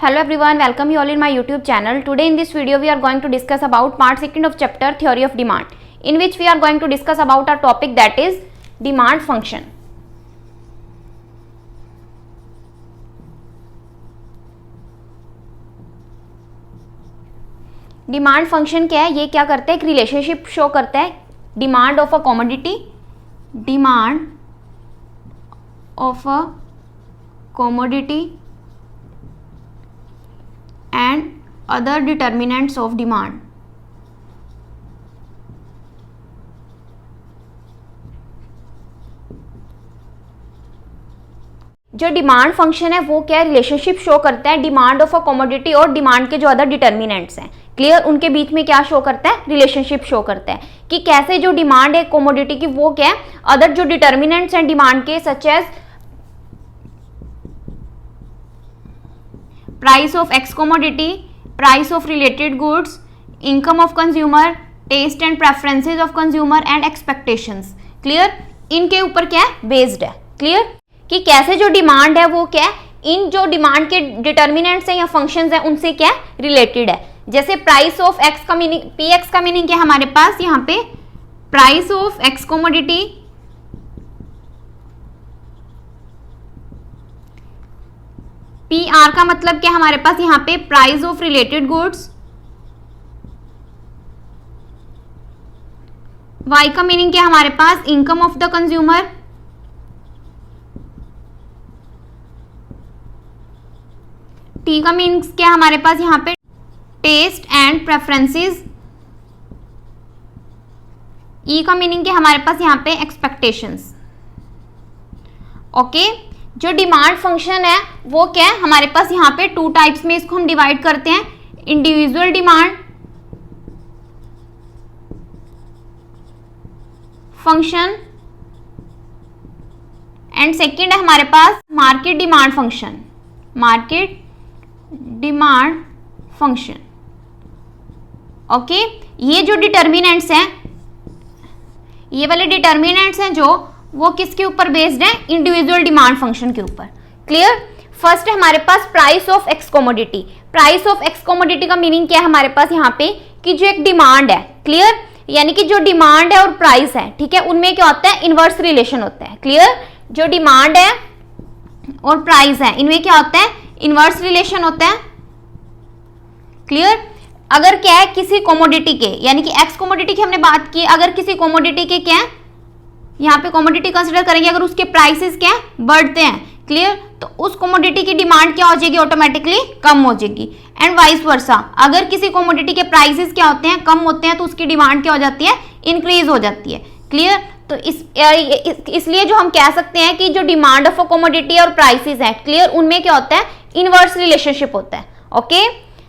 Hello everyone, welcome you all in my YouTube channel. Today in this video we are going to discuss about part 2nd of chapter theory of demand, in which we are going to discuss about a topic that is demand function. Demand function क्या है? ये क्या करता है? एक relationship show करता है demand of a commodity, demand of a commodity and other determinants of demand. जो डिमांड फंक्शन है वो क्या है? रिलेशनशिप शो करता है डिमांड ऑफ अ कमोडिटी और डिमांड के जो अदर डिटर्मिनेंट्स हैं, क्लियर, उनके बीच में क्या शो करता है? रिलेशनशिप शो करता है कि कैसे जो डिमांड है कमोडिटी की वो क्या है, अदर जो डिटर्मिनेंट्स हैं डिमांड के, such as price of X commodity, price of related goods, income of consumer, taste and preferences of consumer and expectations, clear, इनके ऊपर क्या है? बेस्ड है, क्लियर, कि कैसे जो डिमांड है वो क्या है, इन जो डिमांड के डिटर्मिनेंट्स हैं या फंक्शंस हैं उनसे क्या है? रिलेटेड है. जैसे प्राइस ऑफ एक्स का मीनिंग, पी एक्स का मीनिंग क्या है हमारे पास यहाँ पे? Price of X commodity P R का मतलब क्या हमारे पास यहाँ पे? Price of related goods. Y का मीनिंग क्या हमारे पास? Income of the consumer. T का मीनिंग क्या हमारे पास यहाँ पे? Test and preferences. ई का मीनिंग क्या हमारे पास यहाँ पे? एक्सपेक्टेशंस. ओके, जो डिमांड फंक्शन है वो क्या है हमारे पास यहाँ पे? टू टाइप्स में इसको हम डिवाइड करते हैं. Individual demand function and second है हमारे पास market demand function. Market demand function. Okay, ये जो डिटर्मिनेंट्स हैं, ये वाले डिटर्मिनेंट्स हैं जो वो किसके ऊपर बेस्ड है? इंडिविजुअल डिमांड फंक्शन के ऊपर, क्लियर. फर्स्ट है हमारे पास price of X commodity. Price of X commodity का मीनिंग क्या है हमारे पास यहाँ पे? कि जो एक डिमांड है, क्लियर, यानी कि जो डिमांड है और प्राइस है, ठीक है, उनमें क्या होता है? इनवर्स रिलेशन होता है, क्लियर. जो डिमांड है और प्राइस है इनमें क्या होता है? इनवर्स रिलेशन होता है, क्लियर. अगर क्या है किसी कमोडिटी के, यानी कि एक्स कमोडिटी की हमने बात की, अगर किसी कमोडिटी के क्या है, यहाँ पे कमोडिटी कंसिडर करेंगे, अगर उसके प्राइसेस क्या है? बढ़ते हैं, क्लियर, तो उस कमोडिटी की डिमांड क्या हो जाएगी? ऑटोमेटिकली कम हो जाएगी. एंड वाइस वर्सा, अगर किसी कमोडिटी के प्राइसेस क्या होते हैं? कम होते हैं, तो उसकी डिमांड क्या हो जाती है? इंक्रीज हो जाती है, क्लियर. तो इसलिए जो हम कह सकते हैं कि जो डिमांड ऑफ अ कमोडिटी और प्राइसेस है, क्लियर, उनमें क्या होता है? इनवर्स रिलेशनशिप होता है. ओके,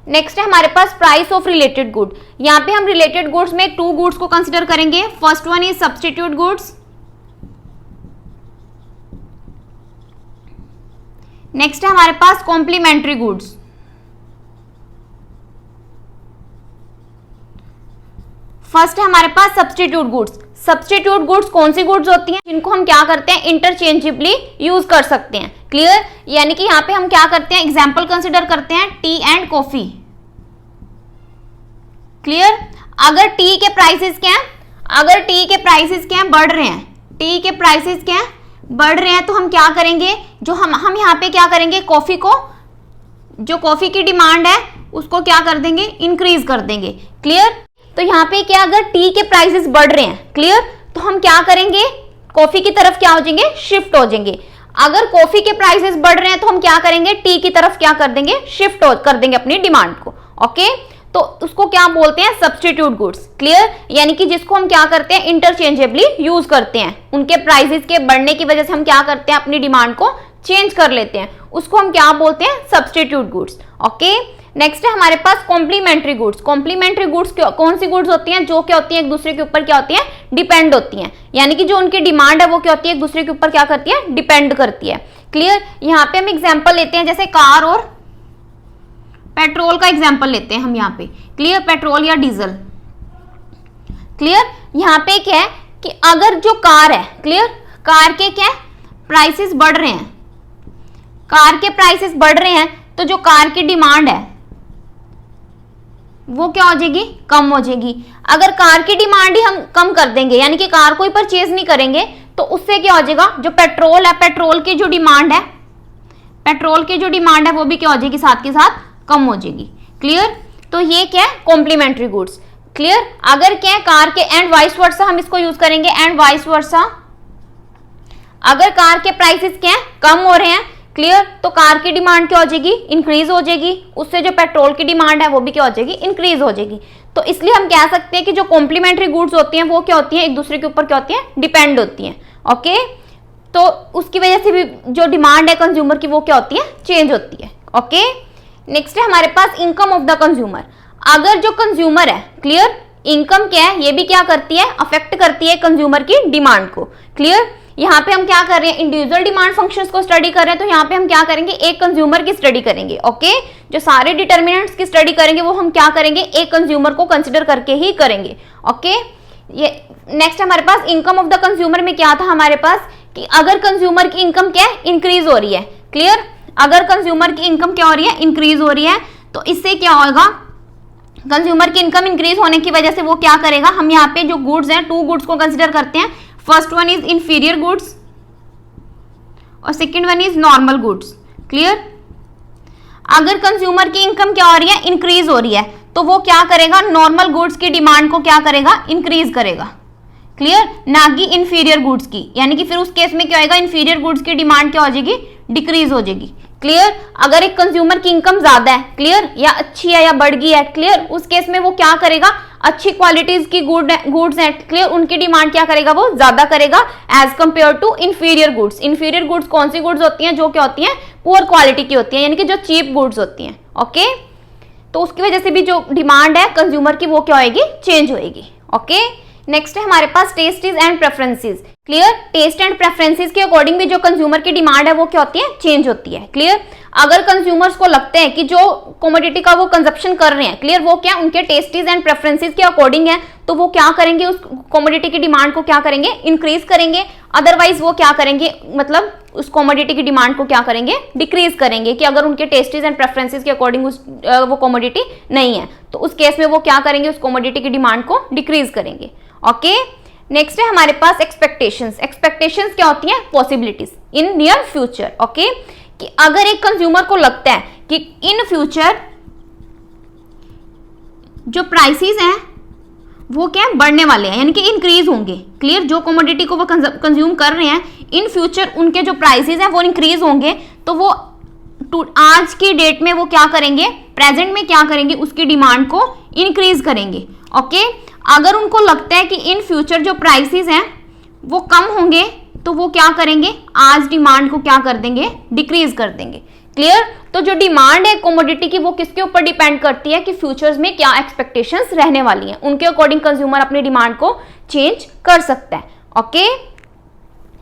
नेक्स्ट है हमारे पास प्राइस ऑफ रिलेटेड गुड. यहाँ पे हम रिलेटेड गुड्स में टू गुड्स को कंसिडर करेंगे. First one is substitute goods, next है हमारे पास कॉम्प्लीमेंट्री गुड्स. फर्स्ट है हमारे पास सब्स्टिट्यूट गुड्स. सब्स्टिट्यूट गुड्स कौन सी गुड्स होती हैं? जिनको हम क्या करते हैं? इंटरचेंजेबली यूज कर सकते हैं, क्लियर. यानी कि यहाँ पे हम क्या करते हैं? एग्जाम्पल कंसिडर करते हैं टी एंड कॉफी, क्लियर. अगर टी के प्राइसेस क्या है? अगर टी के प्राइसेस क्या है? बढ़ रहे हैं. टी के प्राइसेस क्या है? बढ़ रहे हैं, तो हम क्या करेंगे? जो हम यहाँ पे क्या करेंगे? कॉफी को, जो कॉफी की डिमांड है उसको क्या कर देंगे? इंक्रीज कर देंगे, क्लियर. तो यहाँ पे क्या, अगर टी के प्राइसेस बढ़ रहे हैं, क्लियर, तो हम क्या करेंगे? कॉफी की तरफ क्या हो जाएंगे? शिफ्ट हो जाएंगे. अगर कॉफी के प्राइसेस बढ़ रहे हैं तो हम क्या करेंगे? टी की तरफ क्या कर देंगे? शिफ्ट कर देंगे अपनी डिमांड को. ओके, तो उसको क्या बोलते हैं? Substitute goods, clear. यानी कि जिसको हम क्या करते हैं? इंटरचेंजेबली यूज करते हैं. उनके प्राइसेस के बढ़ने की वजह से हम क्या करते हैं? अपनी डिमांड को चेंज कर लेते हैं. उसको हम क्या बोलते हैं? Substitute goods. ओके, नेक्स्ट है हमारे पास कॉम्प्लीमेंट्री गुड्स. कॉम्प्लीमेंट्री गुड्स कौन सी गुड्स होती हैं? जो क्या होती हैं? एक दूसरे के ऊपर क्या होती हैं? डिपेंड होती हैं. यानी कि जो उनकी डिमांड है वो क्या होती है? एक दूसरे के ऊपर क्या करती है? डिपेंड करती है, क्लियर. यहाँ पे हम एग्जाम्पल लेते हैं, जैसे कार और पेट्रोल का एग्जाम्पल लेते हैं हम यहाँ पे, क्लियर. पेट्रोल या डीजल, क्लियर. यहाँ पे क्या है कि अगर जो कार है, क्लियर, कार के क्या प्राइसेस बढ़ रहे हैं, कार के प्राइसेस बढ़ रहे हैं, तो जो कार की डिमांड है वो क्या हो जाएगी, कम हो जाएगी। अगर कार की डिमांड ही हम कम कर देंगे, यानी कि कार कोई परचेज नहीं करेंगे, तो उससे क्या हो जाएगा, जो पेट्रोल है, पेट्रोल की जो डिमांड है, पेट्रोल की जो डिमांड है वो भी क्या हो जाएगी, साथ के साथ कम हो जाएगी। क्लियर। तो ये क्या है, कॉम्प्लीमेंट्री गुड्स। क्लियर। अगर क्या है कार के एंड वाइस वर्सा हम इसको यूज करेंगे, एंड वाइस वर्सा, अगर कार के प्राइसेस क्या है, कम हो रहे हैं, क्लियर, तो कार की डिमांड क्या हो जाएगी, इंक्रीज हो जाएगी, उससे जो पेट्रोल की डिमांड है वो भी क्या हो जाएगी, इंक्रीज हो जाएगी। तो इसलिए हम कह सकते हैं कि जो कॉम्प्लीमेंट्री गुड्स होती हैं वो क्या होती हैं, एक दूसरे के ऊपर क्या होती हैं, डिपेंड होती हैं। ओके, तो उसकी वजह से भी जो डिमांड है कंज्यूमर की वो क्या होती है, चेंज होती है। ओके, नेक्स्ट है हमारे पास इनकम ऑफ द कंज्यूमर। अगर जो कंज्यूमर है, क्लियर, इनकम क्या है, ये भी क्या करती है, अफेक्ट करती है कंज्यूमर की डिमांड को। क्लियर। यहाँ पे हम क्या कर रहे हैं, इंडिविजुअल डिमांड फंक्शंस को स्टडी कर रहे हैं, तो यहाँ पे हम क्या करेंगे, एक कंज्यूमर की स्टडी करेंगे। ओके, जो सारे डिटर्मिनेंट्स की स्टडी करेंगे वो हम क्या करेंगे, एक कंज्यूमर को कंसिडर करके ही करेंगे। ओके, ये नेक्स्ट हमारे पास इनकम ऑफ द कंज्यूमर में क्या था हमारे पास, कि अगर कंज्यूमर की इनकम क्या है, इंक्रीज हो रही है। क्लियर। अगर कंज्यूमर की इनकम क्या हो रही है, इंक्रीज हो रही है, तो इससे क्या होगा, कंज्यूमर की इनकम इंक्रीज होने की वजह से वो क्या करेगा, हम यहाँ पे जो गुड्स हैं, 2 गुड्स को कंसिडर करते हैं। First one is inferior goods और second one is normal goods. Clear. अगर कंज्यूमर की इनकम क्या हो रही है, इंक्रीज हो रही है, तो वो क्या करेगा, नॉर्मल गुड्स की डिमांड को क्या करेगा, इंक्रीज करेगा। क्लियर, ना कि इंफीरियर गुड्स की, यानी कि फिर उस केस में क्या होगा, इंफीरियर गुड्स की डिमांड क्या हो जाएगी, डिक्रीज हो जाएगी। क्लियर। अगर एक कंज्यूमर की इनकम ज्यादा है, क्लियर, या अच्छी है या बढ़ गई है, क्लियर, उस केस में वो क्या करेगा, अच्छी क्वालिटीज की गुड्स हैं, क्लियर, उनकी डिमांड क्या करेगा, वो ज्यादा करेगा as compare to inferior goods. Inferior goods कौन सी गुड्स होती हैं, जो क्या होती हैं, पुअर क्वालिटी की होती हैं, यानी कि जो चीप गुड्स होती हैं। ओके, तो उसकी वजह से भी जो डिमांड है कंज्यूमर की वो क्या होगी, चेंज होगी। ओके, नेक्स्ट है हमारे पास tastes and preferences. Clear. Taste and preferences के अकॉर्डिंग भी जो कंज्यूमर की डिमांड है वो क्या होती है, चेंज होती है। क्लियर। अगर कंज्यूमर्स को लगता है कि जो कमोडिटी का वो कंजप्शन कर रहे हैं, क्लियर, वो क्या उनके टेस्टीज एंड प्रेफरेंसेस के अकॉर्डिंग है, तो वो क्या करेंगे, उस कमोडिटी की डिमांड को क्या करेंगे, इंक्रीज करेंगे। अदरवाइज वो क्या करेंगे, मतलब उस कमोडिटी की डिमांड को क्या करेंगे, डिक्रीज करेंगे, कि अगर उनके टेस्टीज एंड प्रेफरेंसेस के अकॉर्डिंग वो कमोडिटी नहीं है, तो उस केस में वो क्या करेंगे, उस कमोडिटी की डिमांड को डिक्रीज करेंगे। ओके, नेक्स्ट है हमारे पास एक्सपेक्टेशंस। एक्सपेक्टेशंस क्या होती हैं, possibilities in near future. Okay, कि अगर एक कंज्यूमर को लगता है कि इन फ्यूचर जो प्राइसेस हैं वो क्या बढ़ने वाले हैं, यानी कि इंक्रीज होंगे। क्लियर। जो कमोडिटी को वो कंज्यूम कर रहे हैं, इन फ्यूचर उनके जो प्राइसेस हैं वो इंक्रीज होंगे, तो वो आज की डेट में वो क्या करेंगे, प्रेजेंट में क्या करेंगे, उसकी डिमांड को इंक्रीज करेंगे। ओके, अगर उनको लगता है कि इन फ्यूचर जो प्राइसेस हैं वो कम होंगे, तो वो क्या करेंगे, आज डिमांड को क्या कर देंगे, डिक्रीज कर देंगे। क्लियर। तो जो डिमांड है कमोडिटी की वो किसके ऊपर डिपेंड करती है, कि फ्यूचर्स में क्या एक्सपेक्टेशंस रहने वाली हैं, उनके अकॉर्डिंग कंज्यूमर अपनी डिमांड को चेंज कर सकता है। ओके,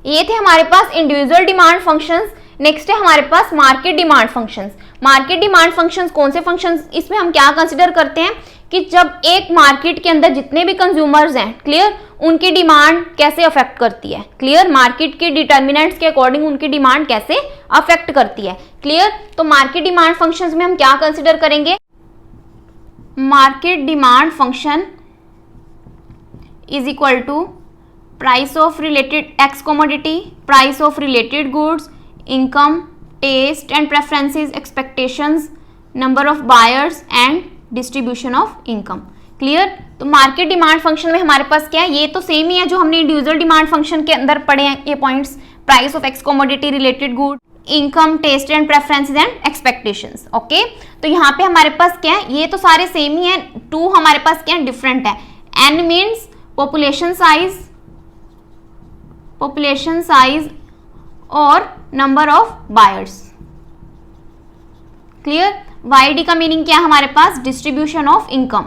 ये थे हमारे पास इंडिविजुअल डिमांड फंक्शंस। नेक्स्ट है हमारे पास market demand functions. Market demand functions कौन से फंक्शंस, इसमें हम क्या कंसिडर करते हैं, कि जब एक मार्केट के अंदर जितने भी कंज्यूमर्स हैं, क्लियर, उनकी डिमांड कैसे अफेक्ट करती है। क्लियर। मार्केट के डिटर्मिनेंट्स के अकॉर्डिंग उनकी डिमांड कैसे अफेक्ट करती है। क्लियर। तो मार्केट डिमांड फंक्शंस में हम क्या कंसिडर करेंगे, market demand function is equal to price of related X commodity, price of related goods, income, taste and preferences, expectations, number of buyers and distribution of income. Clear. तो market demand function में हमारे पास क्या है, ये तो same ही है जो हमने इंडिविजुअल डिमांड फंक्शन के अंदर पढ़े हैं, ये points, price of X commodity, related good, income, taste and preferences and expectations. Okay, तो यहाँ पे हमारे पास क्या है, ये तो सारे सेम ही है, 2 हमारे पास क्या है, डिफरेंट है। एन मीन्स पॉपुलेशन साइज और number of buyers. Clear. YD का मीनिंग क्या है हमारे पास, डिस्ट्रीब्यूशन ऑफ इनकम।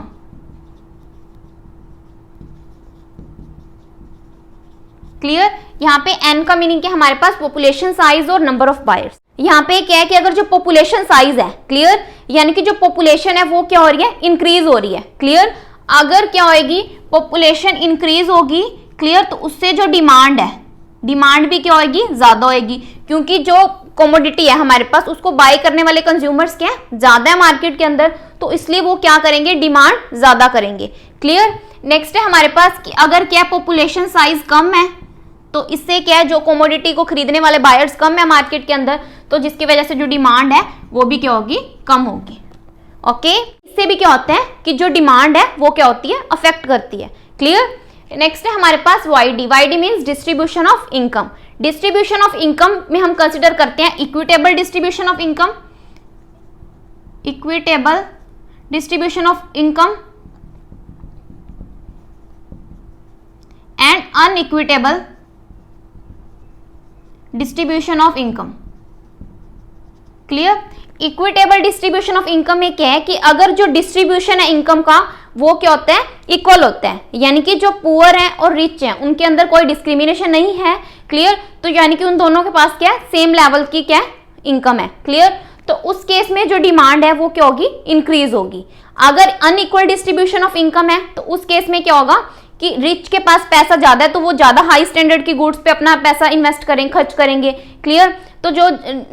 क्लियर। यहाँ पे N का मीनिंग क्या है हमारे पास, पॉपुलेशन साइज और नंबर ऑफ बायर्स। यहाँ पे क्या है कि अगर जो पॉपुलेशन साइज है, क्लियर, यानी कि जो पॉपुलेशन है वो क्या हो रही है, इंक्रीज हो रही है। क्लियर। अगर क्या होगी, पॉपुलेशन इंक्रीज होगी, क्लियर, तो उससे जो डिमांड है, डिमांड भी क्या होगी, ज्यादा होगी, क्योंकि जो कमोडिटी है हमारे पास, उसको बाय करने वाले कंज्यूमर्स क्या है, ज्यादा है मार्केट के अंदर, तो इसलिए वो क्या करेंगे, डिमांड ज्यादा करेंगे। क्लियर। नेक्स्ट है हमारे पास कि अगर क्या पॉपुलेशन साइज कम है, तो इससे क्या है, जो कमोडिटी को खरीदने वाले बायर्स कम है मार्केट के अंदर, तो जिसकी वजह से जो डिमांड है वो भी क्या होगी, कम होगी। ओके, इससे भी क्या होता है कि जो डिमांड है वो क्या होती है, अफेक्ट करती है। क्लियर। नेक्स्ट है हमारे पास YD. YD means distribution of income. Distribution of income में हम कंसिडर करते हैं equitable distribution of income, equitable distribution of income and unequitable distribution of income. Clear. Equitable distribution of income में क्या है कि अगर जो डिस्ट्रीब्यूशन है इनकम का वो क्या होता है, इक्वल होता है, यानी कि जो पुअर हैं और रिच हैं उनके अंदर कोई डिस्क्रिमिनेशन नहीं है। क्लियर। तो यानी कि उन दोनों के पास क्या है, सेम लेवल की क्या इनकम है। क्लियर। तो उस केस में जो डिमांड है वो क्या होगी, इंक्रीज होगी। अगर अनइक्वल डिस्ट्रीब्यूशन ऑफ इनकम है तो उस केस में क्या होगा कि रिच के पास पैसा ज्यादा है तो वो ज्यादा हाई स्टैंडर्ड की गुड्स पे अपना पैसा इन्वेस्ट करेंगे, खर्च करेंगे। क्लियर। तो जो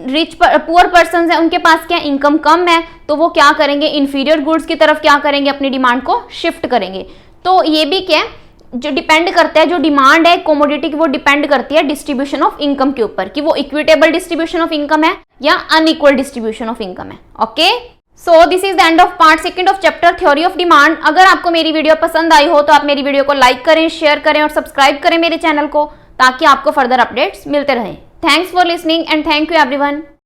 रिच पुअर पर्सन है उनके पास क्या इनकम कम है, तो वो क्या करेंगे, इंफीरियर गुड्स की तरफ क्या करेंगे, अपनी डिमांड को शिफ्ट करेंगे। तो ये भी क्या है, जो डिपेंड करता है, जो डिमांड है कमोडिटी की वो डिपेंड करती है डिस्ट्रीब्यूशन ऑफ इनकम के ऊपर, कि वो इक्विटेबल डिस्ट्रीब्यूशन ऑफ इनकम है या अनइक्वल डिस्ट्रीब्यूशन ऑफ इनकम है। Okay, so this is the end of part second of chapter theory of demand. अगर आपको मेरी वीडियो पसंद आई हो तो आप मेरी वीडियो को लाइक करें, शेयर करें और सब्सक्राइब करें मेरे चैनल को, ताकि आपको फर्दर अपडेट्स मिलते रहें। Thanks for listening and thank you everyone.